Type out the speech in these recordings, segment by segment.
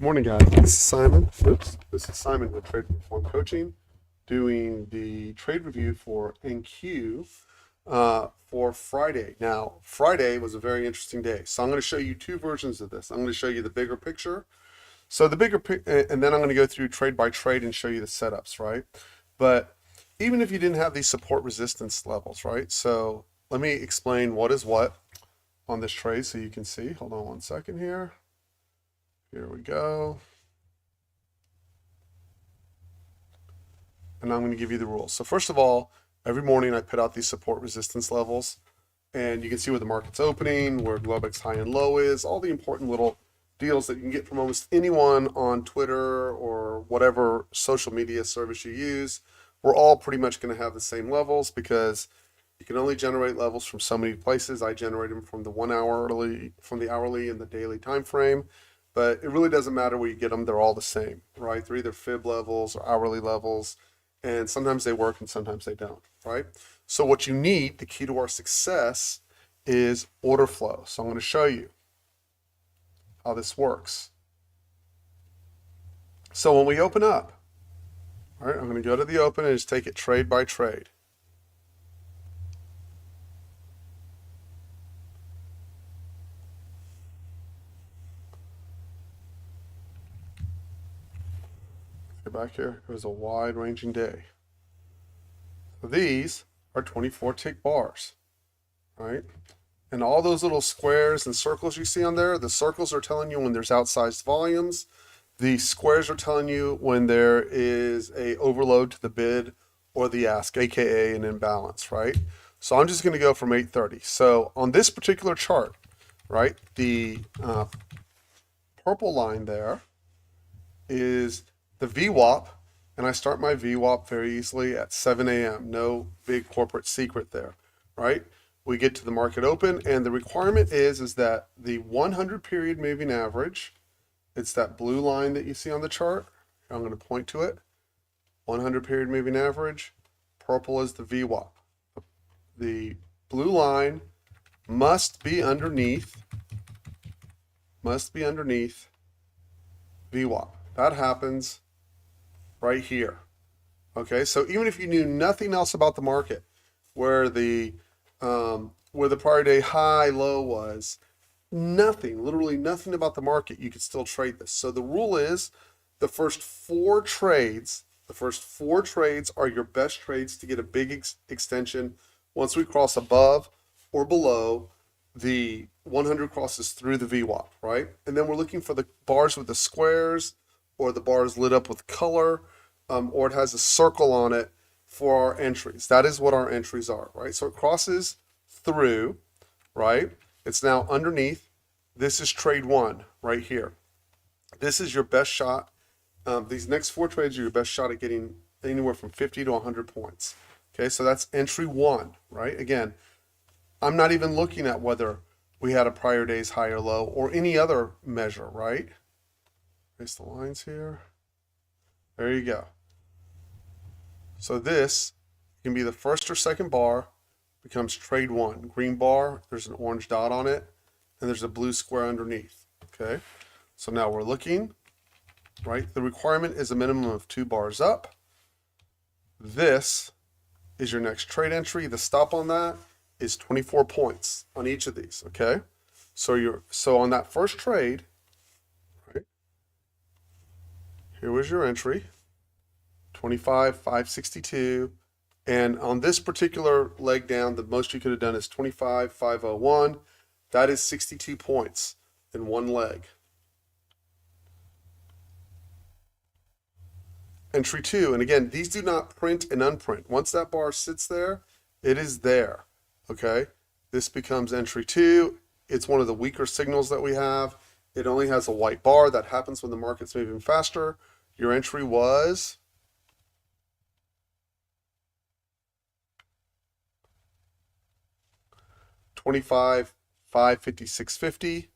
Good morning, guys. This is Simon. This is Simon with TRADEnPERFORM Coaching, doing the trade review for NQ for Friday. Now, Friday was a very interesting day, so I'm going to show you two versions of this. I'm going to show you the bigger picture. So and then I'm going to go through trade by trade and show you the setups, right? But even if you didn't have these support resistance levels, right? So let me explain what is what on this trade so you can see. Hold on one second here. Here we go. And I'm going to give you the rules. So first of all, every morning I put out these support resistance levels, and you can see where the market's opening, where Globex high and low is, all the important little deals that you can get from almost anyone on Twitter or whatever social media service you use. We're all pretty much going to have the same levels because you can only generate levels from so many places. I generate them from the hourly and the daily time frame. But it really doesn't matter where you get them. They're all the same, right? They're either fib levels or hourly levels, and sometimes they work and sometimes they don't, right? So what you need, the key to our success, is order flow. So I'm going to show you how this works. So when we open up, all right, I'm going to go to the open and just take it trade by trade. Get back here. It was a wide-ranging day. So these are 24 tick bars, right? And all those little squares and circles you see on there, the circles are telling you when there's outsized volumes. The squares are telling you when there is a overload to the bid or the ask, aka an imbalance, right? So I'm just going to go from 830. So on this particular chart, right, the purple line there is the VWAP, and I start my VWAP very easily at 7 a.m. No big corporate secret there, right? We get to the market open, and the requirement is that the 100 period moving average, it's that blue line that you see on the chart. I'm going to point to it. 100 period moving average, purple is the VWAP. The blue line must be underneath VWAP. That happens right here. Okay, so even if you knew nothing else about the market, where the prior day high low was, literally nothing about the market, you could still trade this. So the rule is the first four trades are your best trades to get a big extension. Once we cross above or below the 100 crosses through the VWAP, right? And then we're looking for the bars with the squares, or the bars lit up with color, or it has a circle on it for our entries. That is what our entries are, right? So it crosses through, right? It's now underneath. This is trade one right here. This is your best shot. These next four trades are your best shot at getting anywhere from 50 to 100 points. Okay, so that's entry one, right? Again, I'm not even looking at whether we had a prior day's high or low or any other measure, right? Trace the lines here. There you go. So this can be the first or second bar, becomes trade one. Green bar, there's an orange dot on it, and there's a blue square underneath. Okay, so now we're looking, right? The requirement is a minimum of 2 bars up. This is your next trade entry. The stop on that is 24 points on each of these. Okay, so on that first trade, right? Here was your entry, 25,562. And on this particular leg down, the most you could have done is 25,501. That is 62 points in one leg. Entry two, and again, these do not print and unprint. Once that bar sits there, it is there. Okay, this becomes entry two. It's one of the weaker signals that we have. It only has a white bar. That happens when the market's moving faster. Your entry was 25,556.50.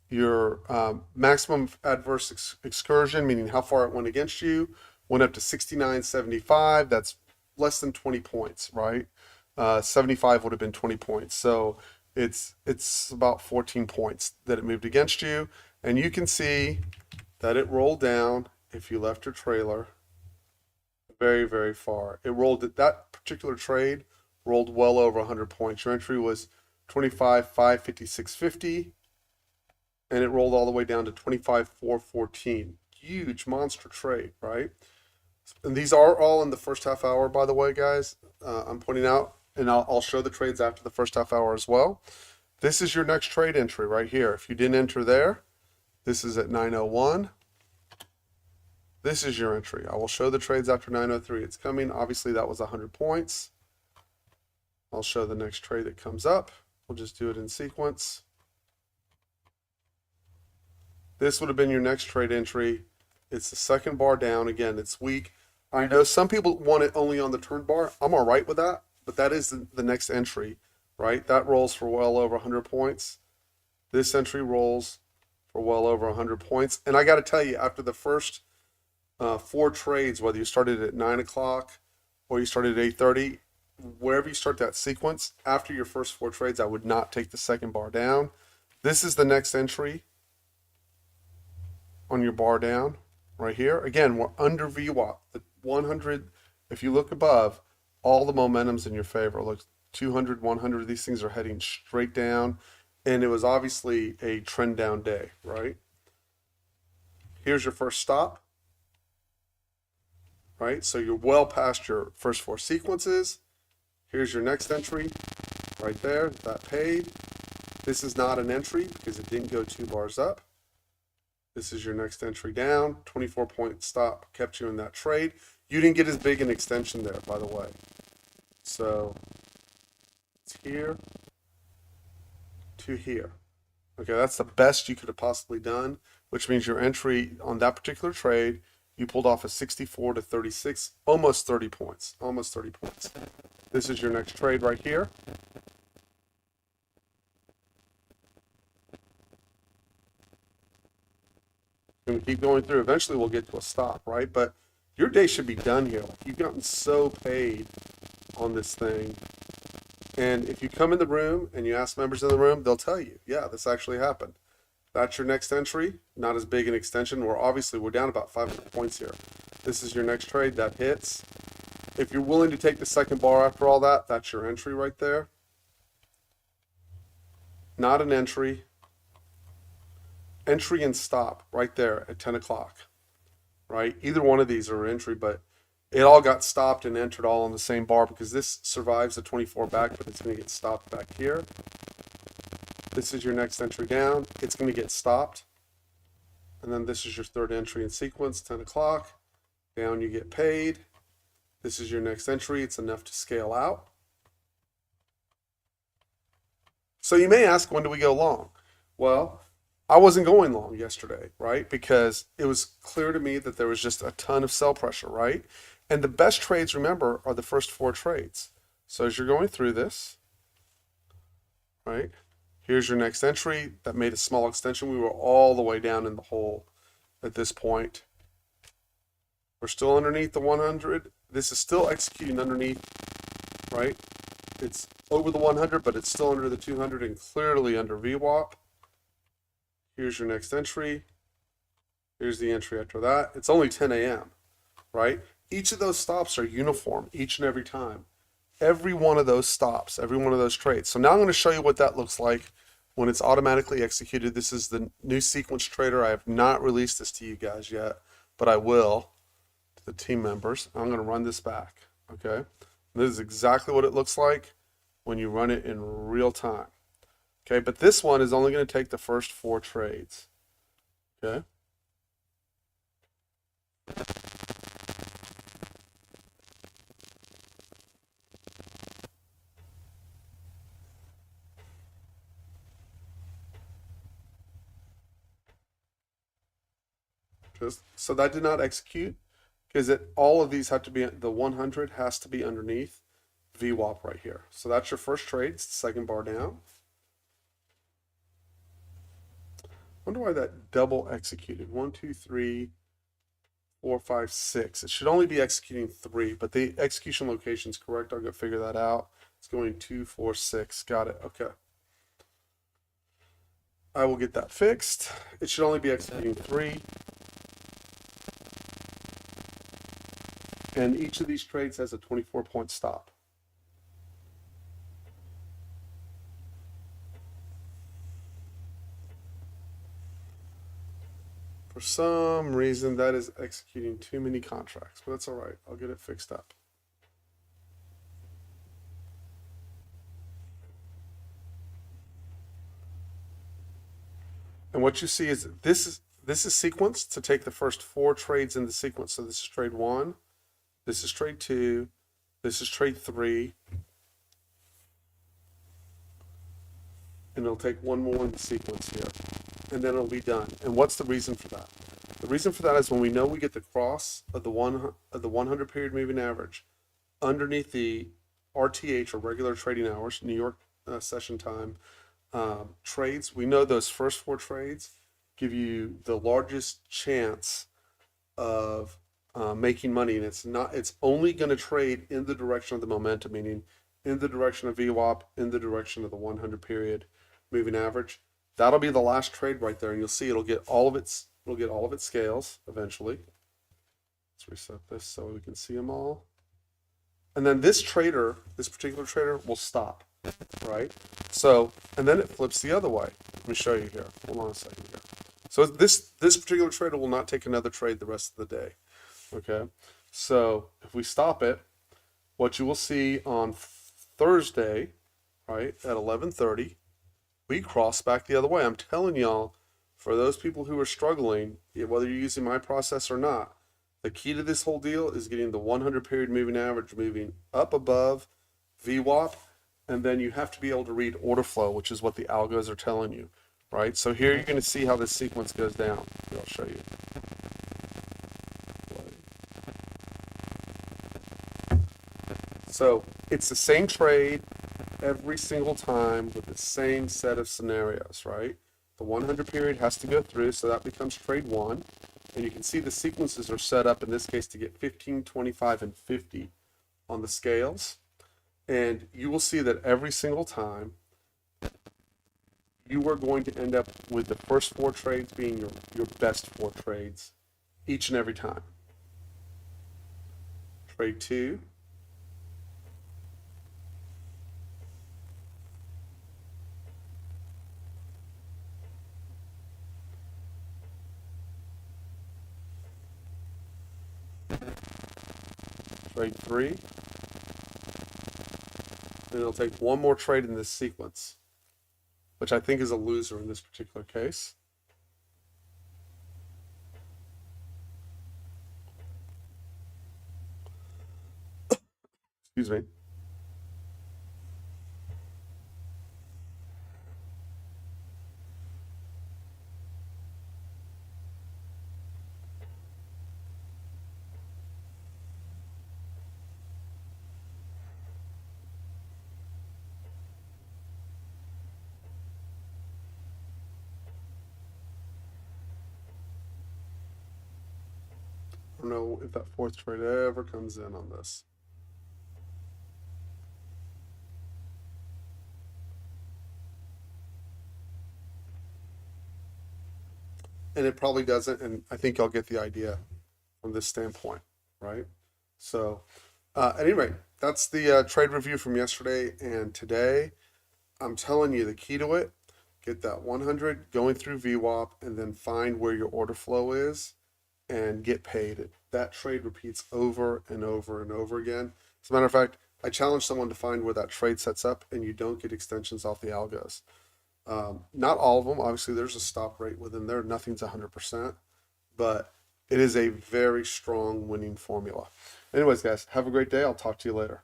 Your maximum adverse excursion, meaning how far it went against you, went up to 69.75. That's less than 20 points, right? 75 would have been 20 points. So it's about 14 points that it moved against you. And you can see that it rolled down if you left your trailer very, very far. It rolled, that particular trade rolled well over 100 points. Your entry was 25,556.50, and it rolled all the way down to 25,414. Huge monster trade, right? And these are all in the first half hour, by the way, guys. I'm pointing out, and I'll show the trades after the first half hour as well. This is your next trade entry right here. If you didn't enter there, this is at 9:01. This is your entry. I will show the trades after 9:03. It's coming. Obviously, that was 100 points. I'll show the next trade that comes up. We'll just do it in sequence. This would have been your next trade entry. It's the second bar down. Again, it's weak. I know some people want it only on the turn bar. I'm all right with that, but that is the next entry, right? That rolls for well over 100 points. This entry rolls for well over 100 points. And I got to tell you, after the first 4 trades, whether you started at 9 o'clock or you started at 8:30, wherever you start that sequence, after your first 4 trades, I would not take the second bar down. This is the next entry on your bar down right here. Again, we're under VWAP. The 100, if you look above, all the momentum's in your favor. Look, 200, 100, these things are heading straight down. And it was obviously a trend down day, right? Here's your first stop, right? So you're well past your first 4 sequences. Here's your next entry right there, that paid. This is not an entry because it didn't go 2 bars up. This is your next entry down, 24-point stop, kept you in that trade. You didn't get as big an extension there, by the way. So it's here to here. Okay, that's the best you could have possibly done, which means your entry on that particular trade, you pulled off a 64 to 36, almost 30 points, almost 30 points. This is your next trade right here. And we keep going through. Eventually we'll get to a stop, right? But your day should be done here. Like, you've gotten so paid on this thing. And if you come in the room and you ask members in the room, they'll tell you, yeah, this actually happened. That's your next entry. Not as big an extension. We're down about 500 points here. This is your next trade that hits. If you're willing to take the second bar after all that, that's your entry right there. Not an entry. Entry and stop right there at 10 o'clock, right? Either one of these are an entry, but it all got stopped and entered all on the same bar because this survives the 24 back, but it's going to get stopped back here. This is your next entry down. It's going to get stopped. And then this is your third entry in sequence, 10 o'clock. Down you get paid. This is your next entry. It's enough to scale out. So you may ask, when do we go long? Well, I wasn't going long yesterday, right? Because it was clear to me that there was just a ton of sell pressure, right? And the best trades, remember, are the first 4 trades. So as you're going through this, right? Here's your next entry that made a small extension. We were all the way down in the hole at this point. We're still underneath the 100. This is still executing underneath, right? It's over the 100, but it's still under the 200 and clearly under VWAP. Here's your next entry. Here's the entry after that. It's only 10 a.m., right? Each of those stops are uniform each and every time. Every one of those stops, every one of those trades. So now I'm going to show you what that looks like when it's automatically executed. This is the new sequence trader. I have not released this to you guys yet, but I will to the team members. I'm going to run this back, okay? And this is exactly what it looks like when you run it in real time. Okay, but this one is only going to take the first 4 trades. Okay. So that did not execute because all of these have to be, the 100 has to be underneath VWAP right here. So that's your first trade. It's the second bar down. Wonder why that double executed. 1, 2, 3, 4, 5, 6. It should only be executing 3, but the execution location is correct. I'll go figure that out. It's going 2, 4, 6. Got it. Okay. I will get that fixed. It should only be executing 3. And each of these trades has a 24-point stop. For some reason, that is executing too many contracts, but that's all right. I'll get it fixed up. And what you see is this is sequenced to take the first 4 trades in the sequence. So this is trade 1, this is trade 2, this is trade 3, and it'll take one more in the sequence here, and then it'll be done. And what's the reason for that? The reason for that is when we know we get the cross of the 100 period moving average underneath the RTH, or regular trading hours, New York session time trades, we know those first 4 trades give you the largest chance of making money, and it's only going to trade in the direction of the momentum, meaning in the direction of VWAP, in the direction of the 100 period moving average. That'll be the last trade right there, and you'll see it'll get all of its scales eventually. Let's reset this so we can see them all. And then this particular trader will stop, right? So, and then it flips the other way. Let me show you here. Hold on a second here. So this particular trader will not take another trade the rest of the day. Okay. So if we stop it, what you will see on Thursday, right, at 11:30, we cross back the other way. I'm telling y'all, for those people who are struggling, whether you're using my process or not, the key to this whole deal is getting the 100 period moving average moving up above VWAP, and then you have to be able to read order flow, which is what the algos are telling you, right? So here you're going to see how this sequence goes down. Here, I'll show you. So it's the same trade every single time with the same set of scenarios, right? The 100 period has to go through, so that becomes trade 1. And you can see the sequences are set up in this case to get 15, 25, and 50 on the scales. And you will see that every single time you are going to end up with the first 4 trades being your best 4 trades each and every time. Trade 2. Trade 3. And it'll take one more trade in this sequence, which I think is a loser in this particular case. Excuse me. I don't know if that 4th trade ever comes in on this. And it probably doesn't, and I think y'all get the idea from this standpoint, right? So, at any rate, that's the trade review from yesterday and today. I'm telling you, the key to it, get that 100 going through VWAP, and then find where your order flow is and get paid. That trade repeats over and over and over again. As a matter of fact, I challenge someone to find where that trade sets up and you don't get extensions off the algos. Not all of them. Obviously, there's a stop rate within there. Nothing's 100%, but it is a very strong winning formula. Anyways, guys, have a great day. I'll talk to you later.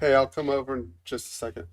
Hey, I'll come over in just a second.